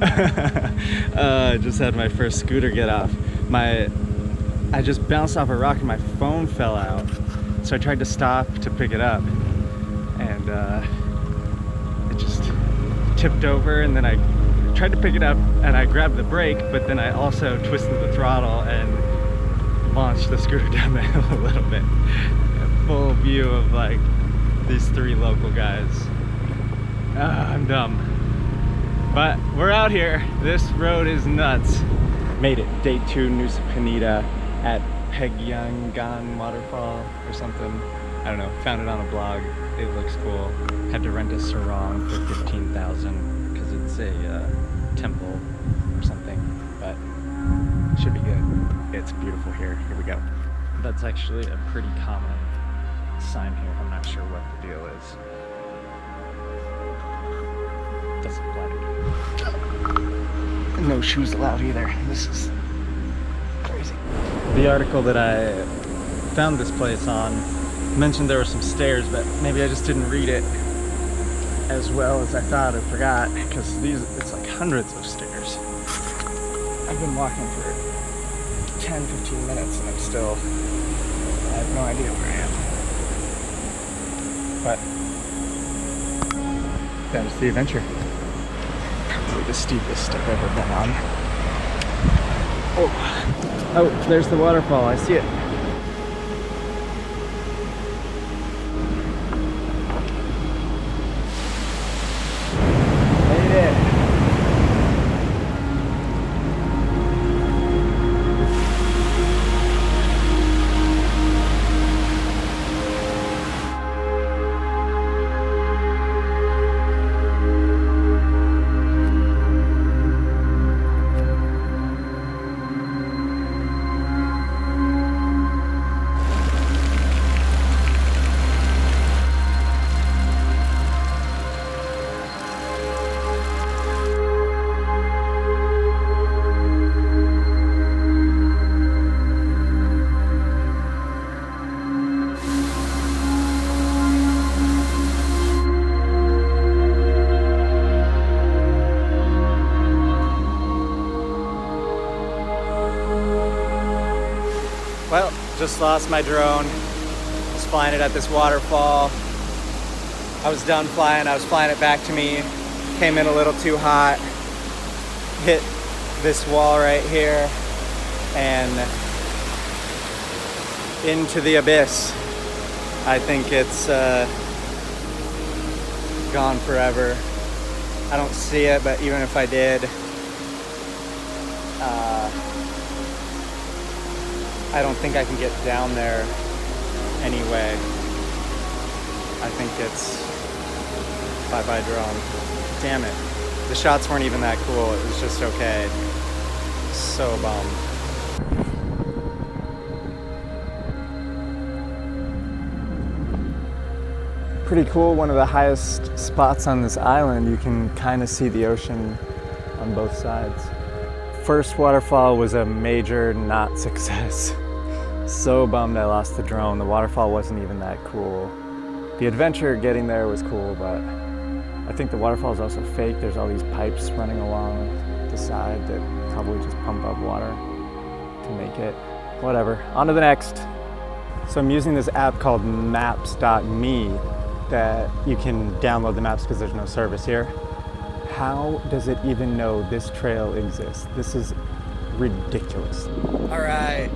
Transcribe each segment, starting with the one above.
I just had my first scooter get off. I just bounced off a rock and my phone fell out. So I tried to stop to pick it up, and it just tipped over, and then I tried to pick it up and I grabbed the brake, but then I also twisted the throttle and launched the scooter down the hill a little bit. A full view of like these three local guys. I'm dumb. But we're out here. This road is nuts. Made it. Day 2, Nusa Penida at Peguyangan Waterfall or something. I don't know. Found it on a blog. It looks cool. Had to rent a sarong for 15,000 because it's a temple or something. But it should be good. It's beautiful here. Here we go. That's actually a pretty common sign here. I'm not sure what the deal is. Doesn't apply to me. No shoes allowed either. This is crazy. The article that I found this place on mentioned there were some stairs, but maybe I just didn't read it as well as I thought or forgot, because it's like hundreds of stairs. I've been walking for 10-15 minutes and I have no idea where I am. But that was the adventure. Probably the steepest I've ever been on. Oh, there's the waterfall. I see it. Made it. Well, just lost my drone. I was flying it at this waterfall. I was done flying. I was flying it back to me. Came in a little too hot. Hit this wall right here and into the abyss. I think it's gone forever. I don't see it, but even if I did, I don't think I can get down there anyway. I think it's bye-bye drone. Damn it. The shots weren't even that cool. It was just okay. So bummed. Pretty cool. One of the highest spots on this island. You can kind of see the ocean on both sides. First waterfall was a major not success. So bummed I lost the drone. The waterfall wasn't even that cool. The adventure getting there was cool, but I think the waterfall is also fake. There's all these pipes running along the side that probably just pump up water to make it. Whatever, on to the next. So I'm using this app called maps.me that you can download the maps because there's no service here. How does it even know this trail exists? This is ridiculous. All right,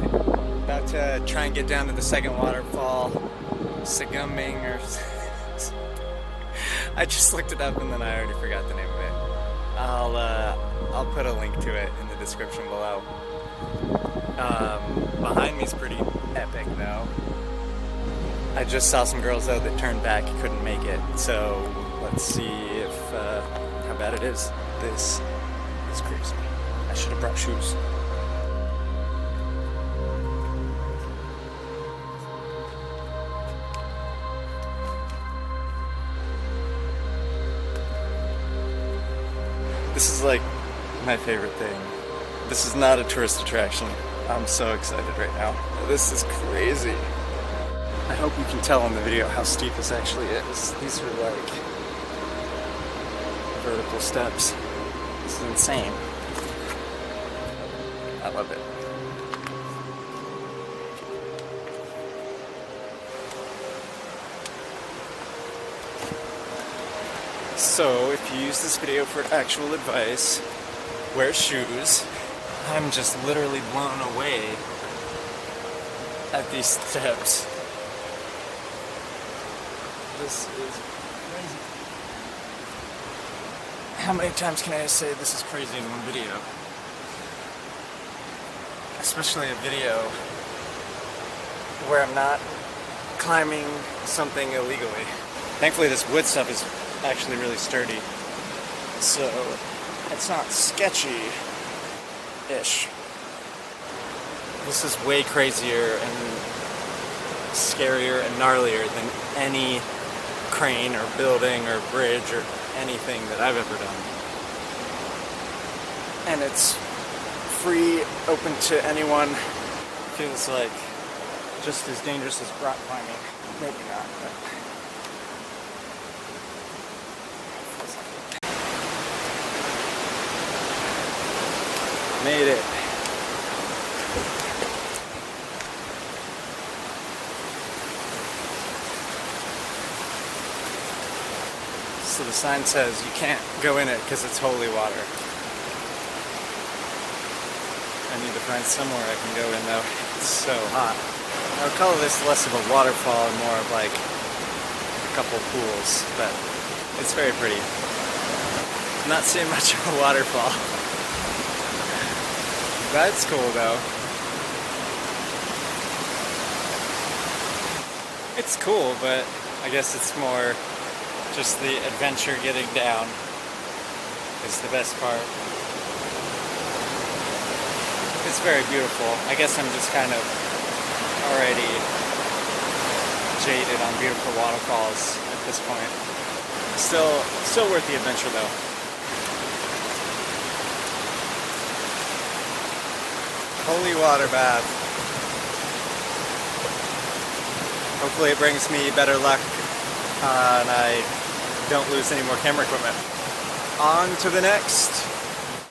about to try and get down to the second waterfall, Segumming or I just looked it up and then I already forgot the name of it. I'll put a link to it in the description below. Behind me's pretty epic though. I just saw some girls though that turned back, couldn't make it. So let's see if how bad it is. This is crazy. I should have brought shoes. This is like my favorite thing. This is not a tourist attraction. I'm so excited right now. This is crazy. I hope you can tell in the video how steep this actually is. These are like vertical steps. This is insane. I love it. So, if you use this video for actual advice, wear shoes. I'm just literally blown away at these steps. This is crazy. How many times can I say this is crazy in one video? Especially a video where I'm not climbing something illegally. Thankfully this wood stuff is actually really sturdy, so it's not sketchy-ish. This is way crazier and scarier and gnarlier than any crane or building or bridge or anything that I've ever done. And it's free, open to anyone. Feels like just as dangerous as rock climbing. Maybe not, but made it. So the sign says you can't go in it because it's holy water. I need to find somewhere I can go in though. It's so hot. I would call this less of a waterfall and more of like a couple pools, but it's very pretty. I'm not seeing much of a waterfall. That's cool though. It's cool, but I guess it's more just the adventure getting down is the best part. It's very beautiful. I guess I'm just kind of already jaded on beautiful waterfalls at this point. Still worth the adventure though. Holy water bath. Hopefully it brings me better luck and I don't lose any more camera equipment. On to the next.